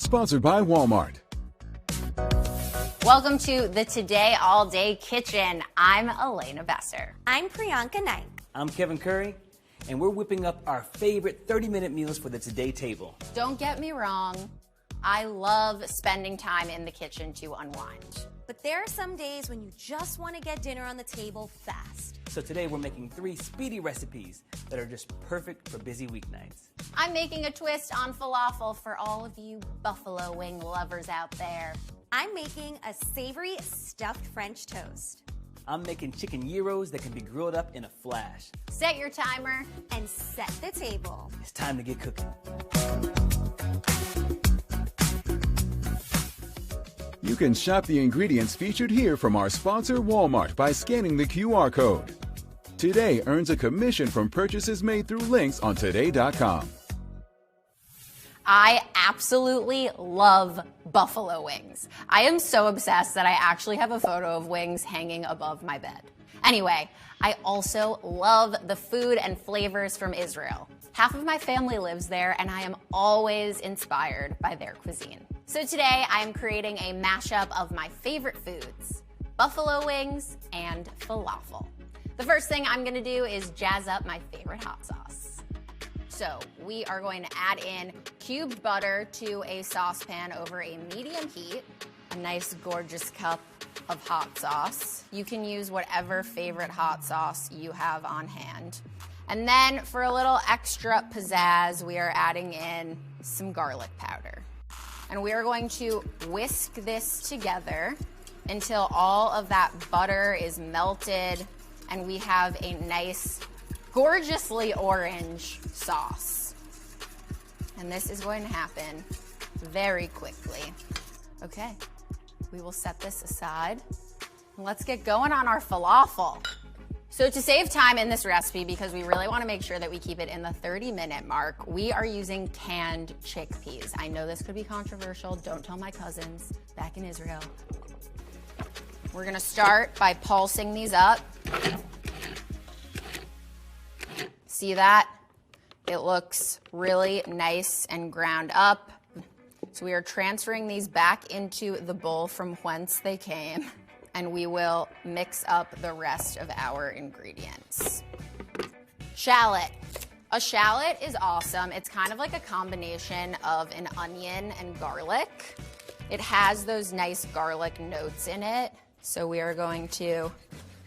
Sponsored by Walmart. Welcome to the Today All Day Kitchen. I'm Elena Besser. I'm Priyanka Naik. I'm Kevin Curry, and we're whipping up our favorite 30-minute meals for the Today table. Don't get me wrong, I love spending time in the kitchen to unwind. But there are some days when you just want to get dinner on the table fast. So today we're making 3 speedy recipes that are just perfect for busy weeknights. I'm making a twist on falafel for all of you buffalo wing lovers out there. I'm making a savory stuffed French toast. I'm making chicken gyros that can be grilled up in a flash. Set your timer and set the table. It's time to get cooking. You can shop the ingredients featured here from our sponsor, Walmart, by scanning the QR code. Today earns a commission from purchases made through links on today.com. I absolutely love buffalo wings. I am so obsessed that I actually have a photo of wings hanging above my bed. Anyway, I also love the food and flavors from Israel. Half of my family lives there, and I am always inspired by their cuisine. So today, I am creating a mashup of my favorite foods, buffalo wings and falafel. The first thing I'm gonna do is jazz up my favorite hot sauce. So we are going to add in cubed butter to a saucepan over a medium heat, a nice gorgeous cup of hot sauce. You can use whatever favorite hot sauce you have on hand. And then for a little extra pizzazz, we are adding in some garlic powder. And we are going to whisk this together until all of that butter is melted and we have a nice, gorgeously orange sauce. And this is going to happen very quickly. Okay, we will set this aside. And let's get going on our falafel. So to save time in this recipe, because we really want to make sure that we keep it in the 30-minute mark, we are using canned chickpeas. I know this could be controversial. Don't tell my cousins back in Israel. We're going to start by pulsing these up. See that? It looks really nice and ground up. So we are transferring these back into the bowl from whence they came, and we will mix up the rest of our ingredients. Shallot. A shallot is awesome. It's kind of like a combination of an onion and garlic. It has those nice garlic notes in it. So we are going to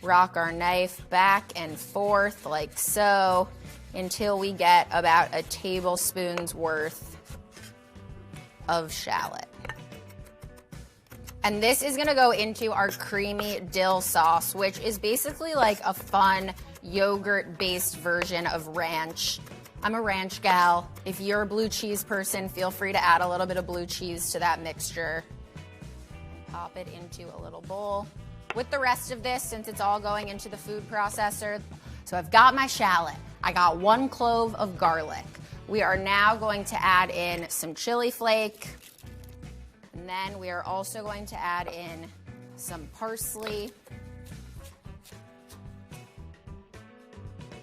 rock our knife back and forth like so until we get about a tablespoon's worth of shallot. And this is gonna go into our creamy dill sauce, which is basically like a fun yogurt-based version of ranch. I'm a ranch gal. If you're a blue cheese person, feel free to add a little bit of blue cheese to that mixture. Pop it into a little bowl. With the rest of this, since it's all going into the food processor, so I've got my shallot. I got 1 clove of garlic. We are now going to add in some chili flake. And then we are also going to add in some parsley.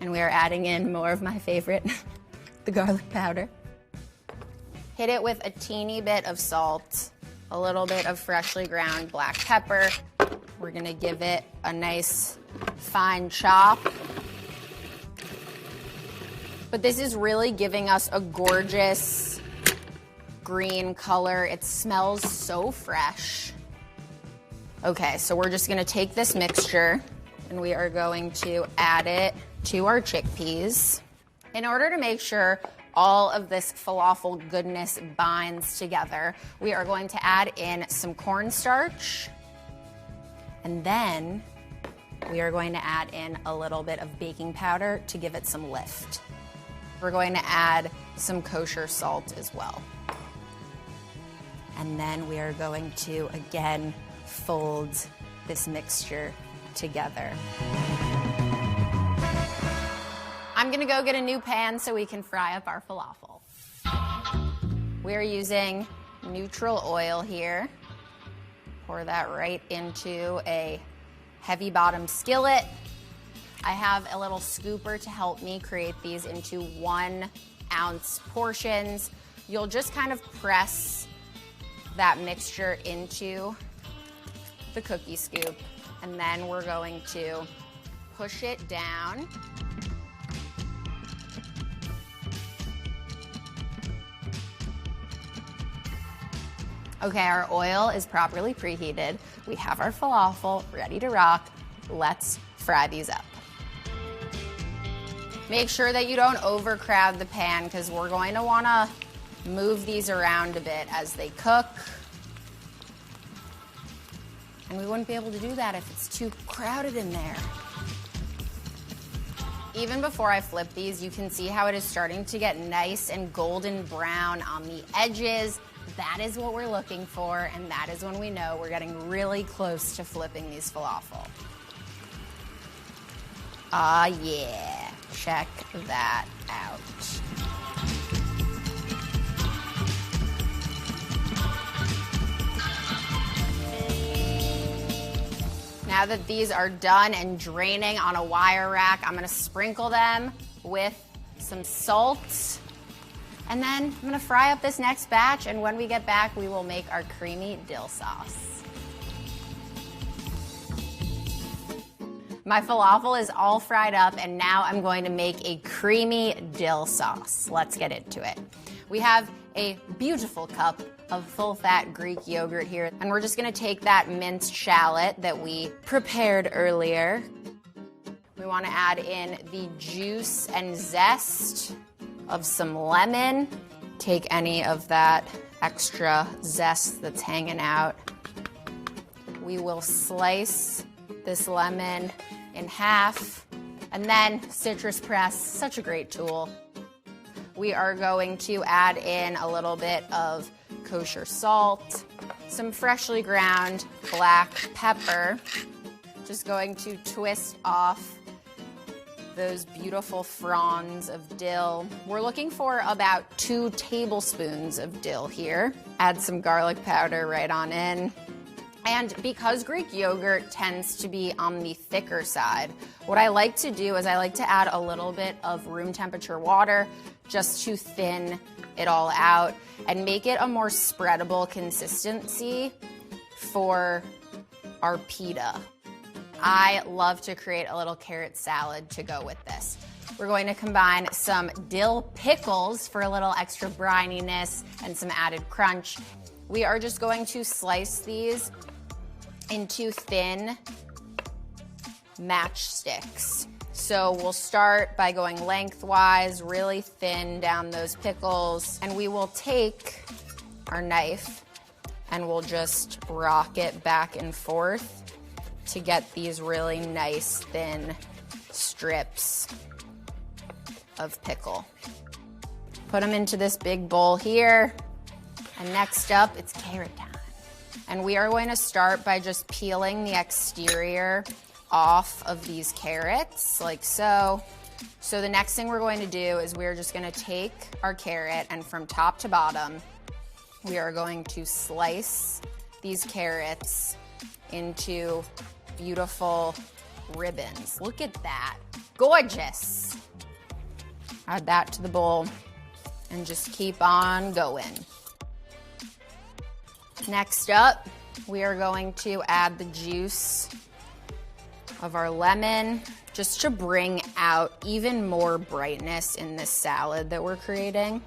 And we are adding in more of my favorite, the garlic powder. Hit it with a teeny bit of salt, a little bit of freshly ground black pepper. We're gonna give it a nice fine chop. But this is really giving us a gorgeous green color. It smells so fresh. Okay, so we're just gonna take this mixture and we are going to add it to our chickpeas. In order to make sure all of this falafel goodness binds together, we are going to add in some cornstarch, and then we are going to add in a little bit of baking powder to give it some lift. We're going to add some kosher salt as well. And then we are going to, again, fold this mixture together. I'm gonna go get a new pan so we can fry up our falafel. We're using neutral oil here. Pour that right into a heavy bottom skillet. I have a little scooper to help me create these into 1 ounce portions. You'll just kind of press that mixture into the cookie scoop, and then we're going to push it down. Okay, our oil is properly preheated. We have our falafel ready to rock. Let's fry these up. Make sure that you don't overcrowd the pan because we're going to want to move these around a bit as they cook. And we wouldn't be able to do that if it's too crowded in there. Even before I flip these, you can see how it is starting to get nice and golden brown on the edges. That is what we're looking for, and that is when we know we're getting really close to flipping these falafel. Ah, yeah, check that out. Now that these are done and draining on a wire rack, I'm gonna sprinkle them with some salt. And then I'm gonna fry up this next batch, and when we get back, we will make our creamy dill sauce. My falafel is all fried up, and now I'm going to make a creamy dill sauce. Let's get into it. We have a beautiful cup of full-fat Greek yogurt here, and we're just gonna take that minced shallot that we prepared earlier. We wanna add in the juice and zest of some lemon. Take any of that extra zest that's hanging out. We will slice this lemon in half, and then citrus press, such a great tool. We are going to add in a little bit of kosher salt, some freshly ground black pepper. Just going to twist off those beautiful fronds of dill. We're looking for about 2 tablespoons of dill here. Add some garlic powder right on in. And because Greek yogurt tends to be on the thicker side, what I like to do is I like to add a little bit of room temperature water just to thin it all out and make it a more spreadable consistency for our pita. I love to create a little carrot salad to go with this. We're going to combine some dill pickles for a little extra brininess and some added crunch. We are just going to slice these into thin matchsticks. So we'll start by going lengthwise, really thin down those pickles, and we will take our knife and we'll just rock it back and forth to get these really nice thin strips of pickle. Put them into this big bowl here, and next up it's carrot time. And we are going to start by just peeling the exterior off of these carrots, like so. So the next thing we're going to do is we're just gonna take our carrot, and from top to bottom, we are going to slice these carrots into beautiful ribbons. Look at that, gorgeous. Add that to the bowl and just keep on going. Next up, we are going to add the juice of our lemon just to bring out even more brightness in this salad that we're creating.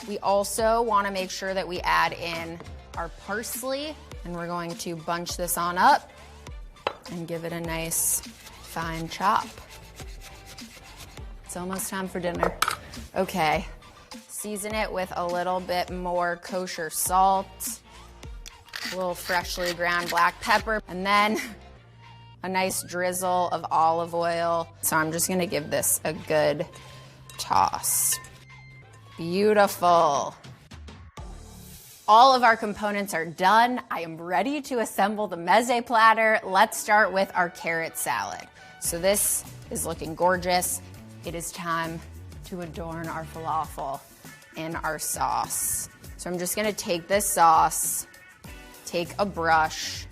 We also want to make sure that we add in our parsley, and we're going to bunch this on up and give it a nice fine chop. It's almost time for dinner. Okay, season it with a little bit more kosher salt, a little freshly ground black pepper, and then a nice drizzle of olive oil. So I'm just gonna give this a good toss. Beautiful. All of our components are done. I am ready to assemble the meze platter. Let's start with our carrot salad. So this is looking gorgeous. It is time to adorn our falafel in our sauce. So I'm just gonna take this sauce, take a brush,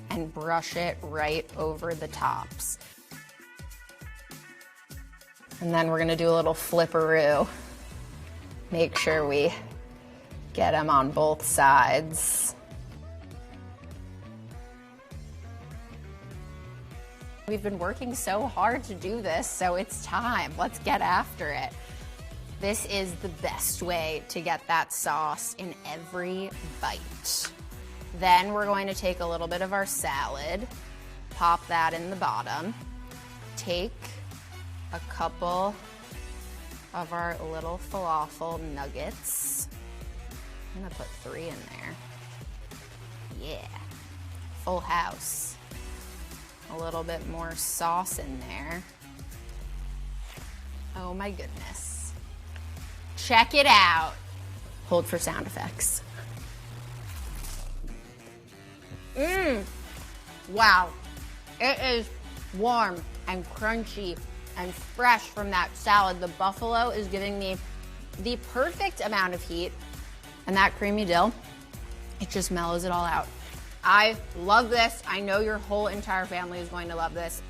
and brush it right over the tops. And then we're gonna do a little flipperoo. Make sure we Get them on both sides. We've been working so hard to do this, so it's time. Let's get after it. This is the best way to get that sauce in every bite. Then we're going to take a little bit of our salad, pop that in the bottom, take a couple of our little falafel nuggets. I'm gonna put 3 in there. Yeah, full house. A little bit more sauce in there. Oh my goodness. Check it out. Hold for sound effects. Wow. It is warm and crunchy and fresh from that salad. The buffalo is giving me the perfect amount of heat, and that creamy dill, it just mellows it all out. I love this. I know your whole entire family is going to love this.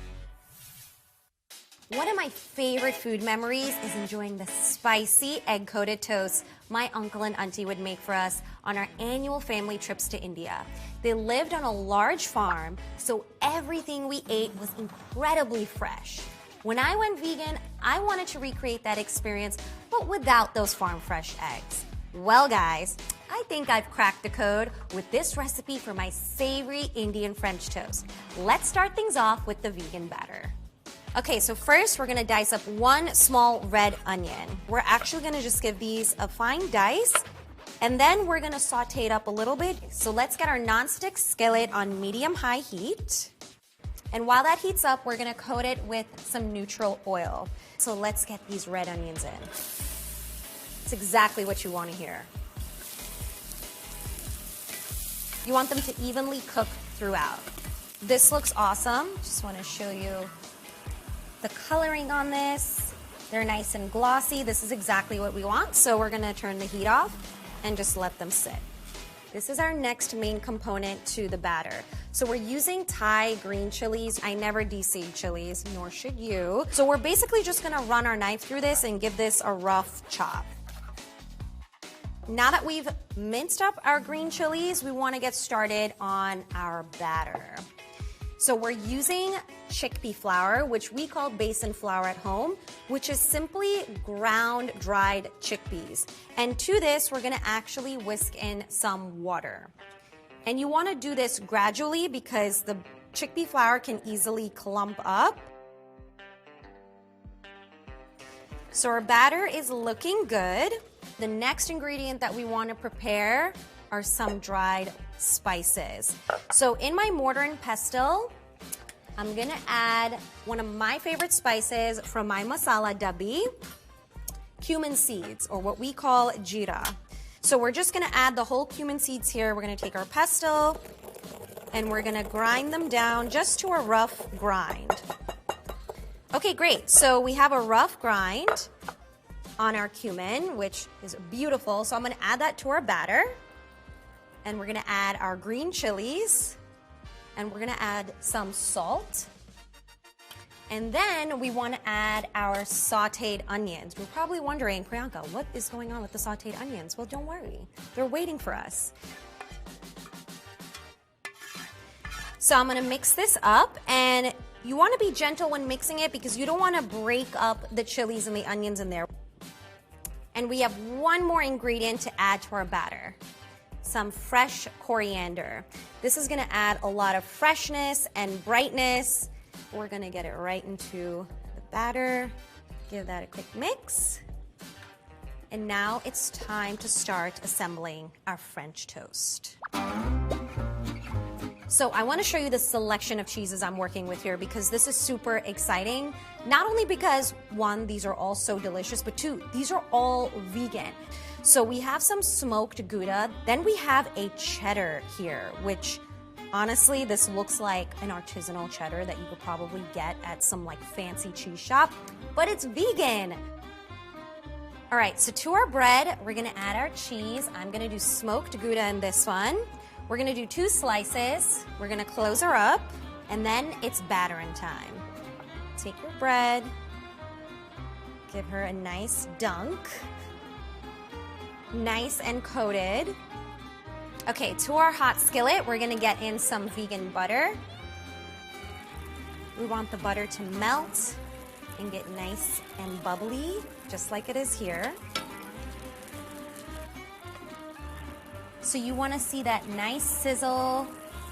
One of my favorite food memories is enjoying the spicy egg-coated toast my uncle and auntie would make for us on our annual family trips to India. They lived on a large farm, so everything we ate was incredibly fresh. When I went vegan, I wanted to recreate that experience, but without those farm-fresh eggs. Well, guys, I think I've cracked the code with this recipe for my savory Indian French toast. Let's start things off with the vegan batter. Okay, so first we're gonna dice up 1 small red onion. We're actually gonna just give these a fine dice, and then we're gonna saute it up a little bit. So let's get our nonstick skillet on medium-high heat. And while that heats up, we're gonna coat it with some neutral oil. So let's get these red onions in. It's exactly what you wanna hear. You want them to evenly cook throughout. This looks awesome. Just wanna show you the coloring on this. They're nice and glossy. This is exactly what we want. So we're gonna turn the heat off and just let them sit. This is our next main component to the batter. So we're using Thai green chilies. I never de-seed chilies, nor should you. So we're basically just gonna run our knife through this and give this a rough chop. Now that we've minced up our green chilies, we wanna get started on our batter. So we're using chickpea flour, which we call basin flour at home, which is simply ground dried chickpeas. And to this, we're gonna actually whisk in some water. And you wanna do this gradually because the chickpea flour can easily clump up. So our batter is looking good. The next ingredient that we wanna prepare are some dried spices. So in my mortar and pestle, I'm gonna add one of my favorite spices from my masala dabbi, cumin seeds, or what we call jeera. So we're just gonna add the whole cumin seeds here. We're gonna take our pestle and we're gonna grind them down just to a rough grind. Okay, great. So we have a rough grind on our cumin, which is beautiful. So I'm gonna add that to our batter. And we're gonna add our green chilies. And we're gonna add some salt. And then we wanna add our sauteed onions. We're probably wondering, Priyanka, what is going on with the sauteed onions? Well, don't worry, they're waiting for us. So I'm gonna mix this up, and you wanna be gentle when mixing it because you don't wanna break up the chilies and the onions in there. And we have one more ingredient to add to our batter. Some fresh coriander. This is gonna add a lot of freshness and brightness. We're gonna get it right into the batter. Give that a quick mix. And now it's time to start assembling our French toast. So I wanna show you the selection of cheeses I'm working with here because this is super exciting. Not only because, one, these are all so delicious, but two, these are all vegan. So we have some smoked Gouda, then we have a cheddar here, which honestly, this looks like an artisanal cheddar that you could probably get at some like fancy cheese shop, but it's vegan. All right, so to our bread, we're gonna add our cheese. I'm gonna do smoked Gouda in this one. We're gonna do 2 slices. We're gonna close her up, and then it's battering time. Take your bread, give her a nice dunk. nice and coated. Okay, to our hot skillet, we're gonna get in some vegan butter. We want the butter to melt and get nice and bubbly, just like it is here. So you wanna see that nice sizzle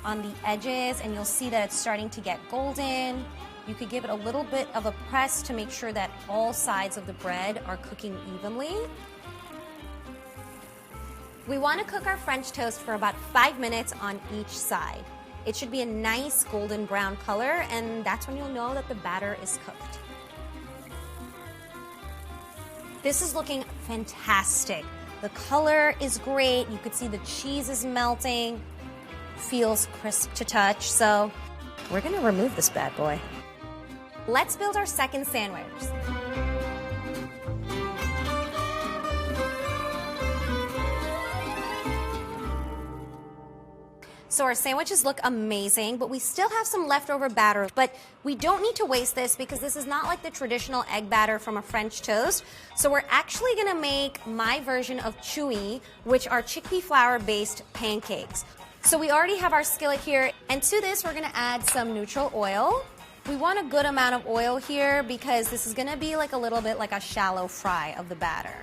on the edges, and you'll see that it's starting to get golden. You could give it a little bit of a press to make sure that all sides of the bread are cooking evenly. We want to cook our French toast for about 5 minutes on each side. It should be a nice golden brown color, and that's when you'll know that the batter is cooked. This is looking fantastic. The color is great. You could see the cheese is melting. Feels crisp to touch, so we're gonna remove this bad boy. Let's build our second sandwich. So our sandwiches look amazing, but we still have some leftover batter. But we don't need to waste this because this is not like the traditional egg batter from a French toast. So we're actually gonna make my version of chewy, which are chickpea flour-based pancakes. So we already have our skillet here, and to this we're gonna add some neutral oil. We want a good amount of oil here because this is gonna be like a little bit like a shallow fry of the batter.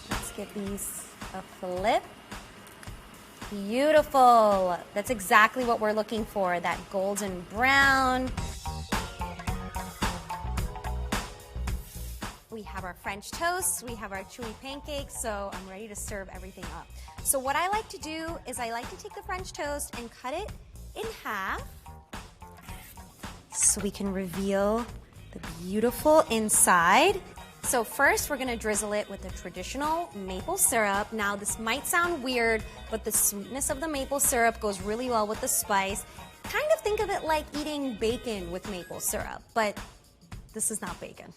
Let's give these a flip. Beautiful. That's exactly what we're looking for, that golden brown. We have our French toast, we have our chewy pancakes, so I'm ready to serve everything up. So what I like to do is I like to take the French toast and cut it in half so we can reveal the beautiful inside. So first we're gonna drizzle it with the traditional maple syrup. Now this might sound weird, but the sweetness of the maple syrup goes really well with the spice. Kind of think of it like eating bacon with maple syrup, but this is not bacon.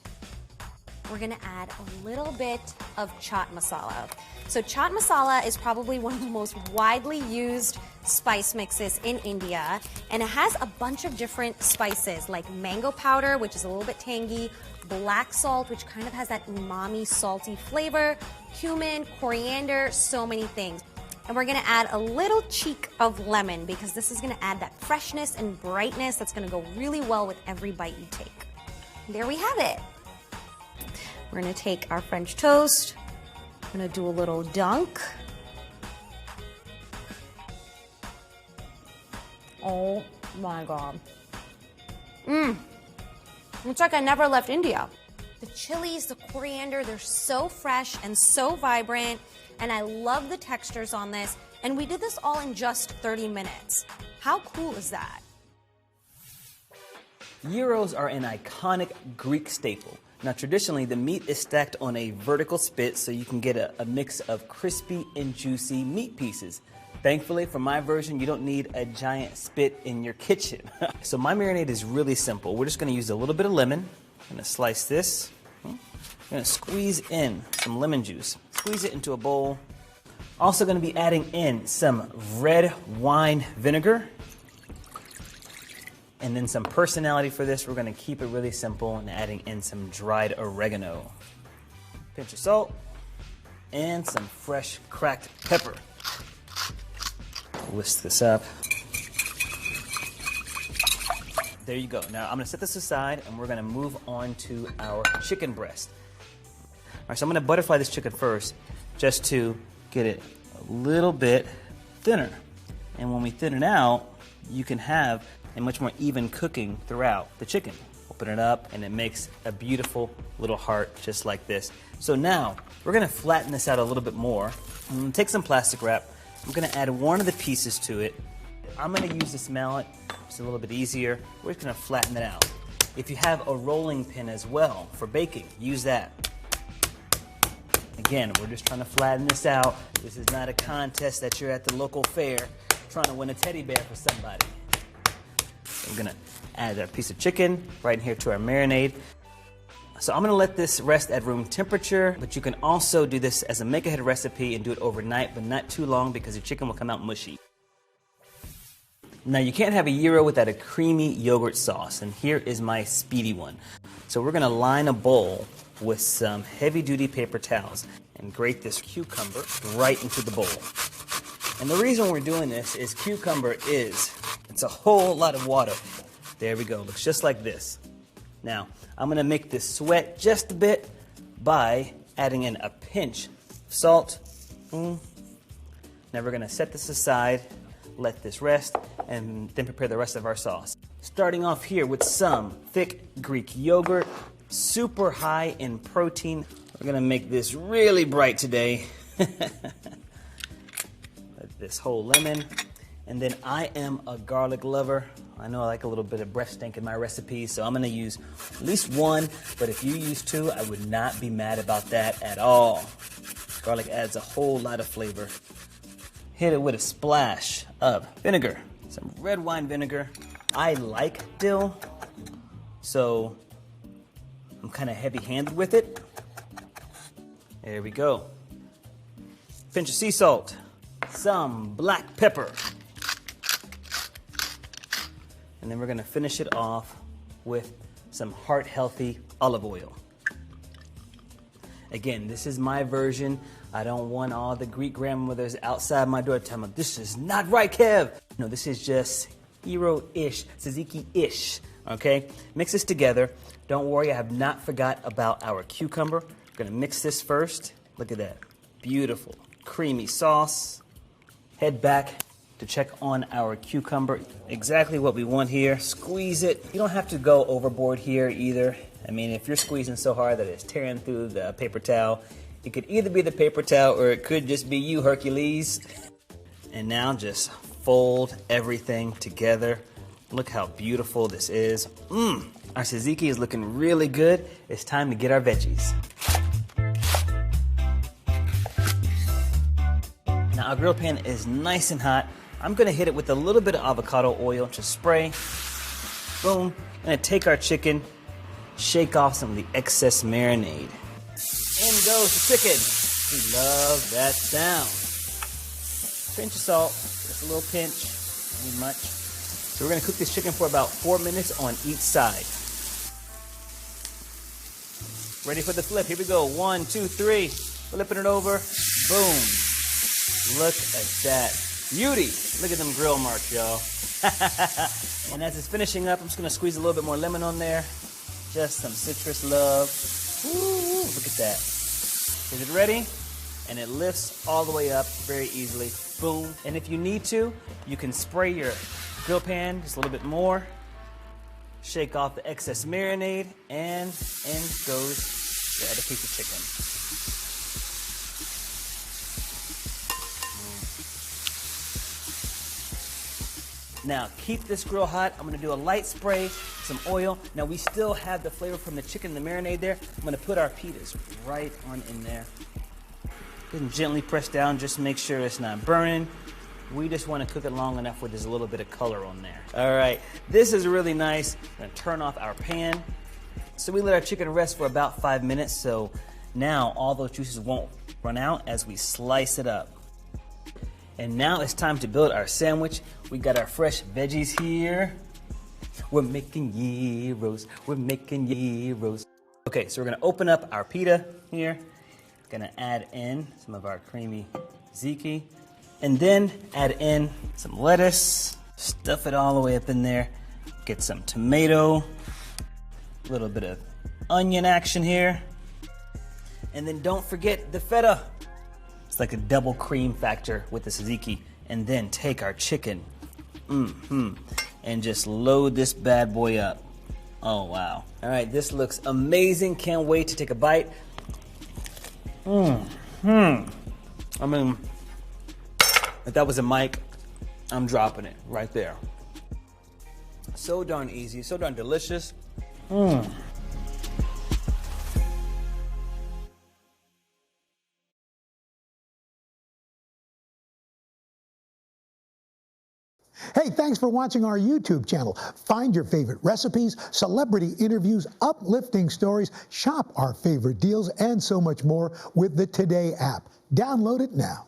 We're gonna add a little bit of chaat masala. So chaat masala is probably one of the most widely used spice mixes in India, and it has a bunch of different spices like mango powder, which is a little bit tangy, black salt, which kind of has that umami salty flavor, cumin, coriander, so many things. And we're gonna add a little cheek of lemon because this is gonna add that freshness and brightness that's gonna go really well with every bite you take. There we have it. We're gonna take our French toast, I'm gonna do a little dunk. Oh my God. It's like I never left India. The chilies, the coriander, they're so fresh and so vibrant, and I love the textures on this, and we did this all in just 30 minutes. How cool is that? Gyros are an iconic Greek staple. Now, traditionally, the meat is stacked on a vertical spit so you can get a mix of crispy and juicy meat pieces. Thankfully, for my version, you don't need a giant spit in your kitchen. So my marinade is really simple. We're just gonna use a little bit of lemon. I'm gonna slice this. I'm gonna squeeze in some lemon juice. Squeeze it into a bowl. Also gonna be adding in some red wine vinegar. And then some personality for this. We're gonna keep it really simple and adding in some dried oregano. Pinch of salt and some fresh cracked pepper. Whisk this up. There you go. Now I'm gonna set this aside and we're gonna move on to our chicken breast. All right, so I'm gonna butterfly this chicken first just to get it a little bit thinner. And when we thin it out, you can have a much more even cooking throughout the chicken. Open it up and it makes a beautiful little heart just like this. So now we're gonna flatten this out a little bit more. I'm gonna take some plastic wrap. I'm gonna add one of the pieces to it. I'm gonna use this mallet, it's a little bit easier. We're just gonna flatten it out. If you have a rolling pin as well for baking, use that. Again, we're just trying to flatten this out. This is not a contest that you're at the local fair trying to win a teddy bear for somebody. So we're gonna add a piece of chicken right in here to our marinade. So I'm gonna let this rest at room temperature, but you can also do this as a make-ahead recipe and do it overnight, but not too long because your chicken will come out mushy. Now you can't have a gyro without a creamy yogurt sauce, and here is my speedy one. So we're gonna line a bowl with some heavy-duty paper towels and grate this cucumber right into the bowl. And the reason we're doing this is it's a whole lot of water. There we go, looks just like this. Now, I'm gonna make this sweat just a bit by adding in a pinch of salt. Now we're gonna set this aside, let this rest, and then prepare the rest of our sauce. Starting off here with some thick Greek yogurt, super high in protein. We're gonna make this really bright today. This whole lemon. And then I am a garlic lover. I know I like a little bit of breath stink in my recipes, so I'm gonna use at least one, but if you use two, I would not be mad about that at all. Garlic adds a whole lot of flavor. Hit it with a splash of vinegar, some red wine vinegar. I like dill, so I'm kind of heavy-handed with it. There we go. Pinch of sea salt, some black pepper. And then we're gonna finish it off with some heart-healthy olive oil. Again, this is my version. I don't want all the Greek grandmothers outside my door telling me, this is not right, Kev. No, this is just gyro-ish, tzatziki-ish, okay? Mix this together. Don't worry, I have not forgot about our cucumber. We're gonna mix this first. Look at that, beautiful, creamy sauce. Head back to check on our cucumber. Exactly what we want here. Squeeze it. You don't have to go overboard here either. I mean, if you're squeezing so hard that it's tearing through the paper towel, it could either be the paper towel or it could just be you, Hercules. And now just fold everything together. Look how beautiful this is. Our tzatziki is looking really good. It's time to get our veggies. Now our grill pan is nice and hot. I'm gonna hit it with a little bit of avocado oil, just spray, boom. I'm gonna take our chicken, shake off some of the excess marinade. In goes the chicken. We love that sound. Pinch of salt, just a little pinch, not need much. So we're gonna cook this chicken for about 4 minutes on each side. Ready for the flip, here we go. 1, 2, 3, flipping it over, boom. Look at that beauty. Look at them grill marks, y'all. And as it's finishing up, I'm just gonna squeeze a little bit more lemon on there. Just some citrus love. Ooh, look at that. Is it ready? And it lifts all the way up very easily. Boom. And if you need to, you can spray your grill pan just a little bit more. Shake off the excess marinade, and in goes your other piece of chicken. Now, keep this grill hot. I'm gonna do a light spray, some oil. Now, we still have the flavor from the chicken, the marinade there. I'm gonna put our pitas right on in there. Then gently press down, just make sure it's not burning. We just wanna cook it long enough where there's a little bit of color on there. All right, this is really nice. I'm gonna turn off our pan. So we let our chicken rest for about 5 minutes, so now all those juices won't run out as we slice it up. And now it's time to build our sandwich. We got our fresh veggies here. We're making gyros. We're making gyros. Okay, so we're gonna open up our pita here. Gonna add in some of our creamy tzatziki. And then add in some lettuce. Stuff it all the way up in there. Get some tomato. A little bit of onion action here. And then don't forget the feta. It's like a double cream factor with the tzatziki. And then take our chicken, and just load this bad boy up. Oh, wow. All right, this looks amazing. Can't wait to take a bite. I mean, if that was a mic, I'm dropping it right there. So darn easy, so darn delicious. Hey, thanks for watching our YouTube channel. Find your favorite recipes, celebrity interviews, uplifting stories, shop our favorite deals, and so much more with the Today app. Download it now.